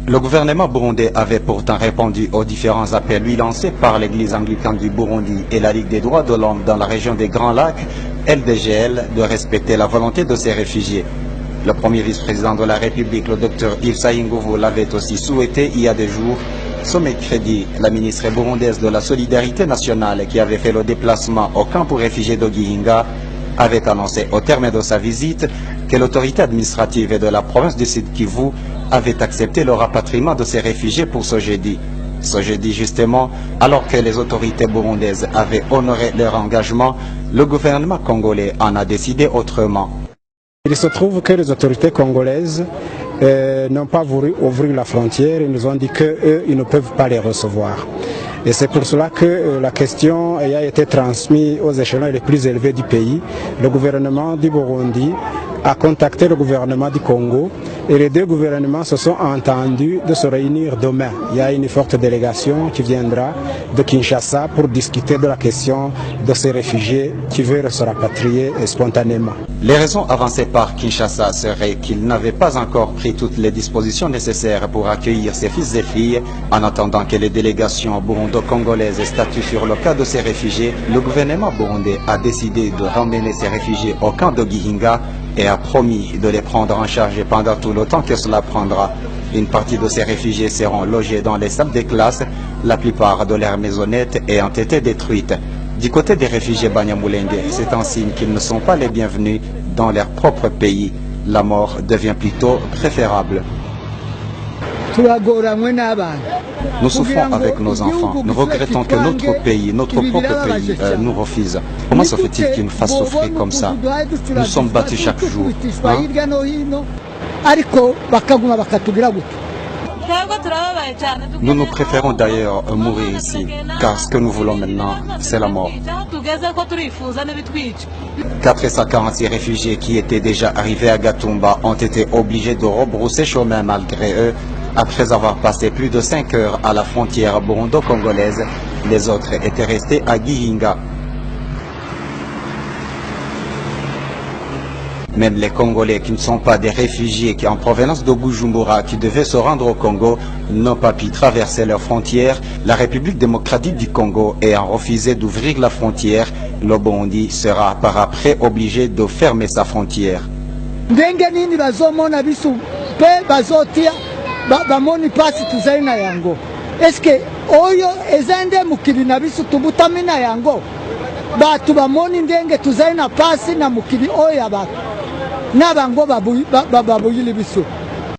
Le gouvernement burundais avait pourtant répondu aux différents appels lui lancés par l'Église anglicane du Burundi et la Ligue des droits de l'homme dans la région des Grands Lacs, LDGL, de respecter la volonté de ces réfugiés. Le premier vice-président de la République, le Dr Yves Saïngouvou, l'avait aussi souhaité il y a des jours. Ce mercredi, la ministre burundaise de la Solidarité nationale, qui avait fait le déplacement au camp pour réfugiés de Gihinga, avait annoncé au terme de sa visite que l'autorité administrative de la province du Sud Kivu avait accepté le rapatriement de ces réfugiés pour ce jeudi. Ce jeudi justement, alors que les autorités burundaises avaient honoré leur engagement, le gouvernement congolais en a décidé autrement. Il se trouve que les autorités congolaises n'ont pas voulu ouvrir la frontière. Ils nous ont dit qu'eux, ils ne peuvent pas les recevoir. Et c'est pour cela que la question ayant été transmise aux échelons les plus élevés du pays, le gouvernement du Burundi a contacté le gouvernement du Congo et les deux gouvernements se sont entendus de se réunir demain. Il y a une forte délégation qui viendra de Kinshasa pour discuter de la question de ces réfugiés qui veulent se rapatrier spontanément. Les raisons avancées par Kinshasa seraient qu'ils n'avaient pas encore pris toutes les dispositions nécessaires pour accueillir ces fils et filles. En attendant que les délégations burundo-congolaises statuent sur le cas de ces réfugiés, le gouvernement burundais a décidé de ramener ces réfugiés au camp de Gihinga et a promis de les prendre en charge pendant tout le temps que cela prendra. Une partie de ces réfugiés seront logés dans les salles de classe, la plupart de leurs maisonnettes ayant été détruites. Du côté des réfugiés Banyamulenge, c'est un signe qu'ils ne sont pas les bienvenus dans leur propre pays. La mort devient plutôt préférable. Nous souffrons avec nos enfants. Nous regrettons que notre pays, notre propre pays, nous refuse. Comment se fait-il qu'ils nous fassent souffrir comme ça? Nous sommes battus chaque jour. Nous préférons d'ailleurs mourir ici, car ce que nous voulons maintenant, c'est la mort. 446 réfugiés qui étaient déjà arrivés à Gatumba ont été obligés de rebrousser chemin malgré eux. Après avoir passé plus de 5 heures à la frontière burundo-congolaise, les autres étaient restés à Gihinga. Même les Congolais qui ne sont pas des réfugiés qui en provenance de Bujumbura qui devaient se rendre au Congo n'ont pas pu traverser leurs frontières. La République démocratique du Congo ayant refusé d'ouvrir la frontière, le Burundi sera par après obligé de fermer sa frontière. Bamoni pasi tuzaina yango. Eske oyo ezende mukili na bisu tubutamina yango. Batu bamoni ndenge tuzaina pasi na mukili oyo abatu. Nabango babuyili bisu.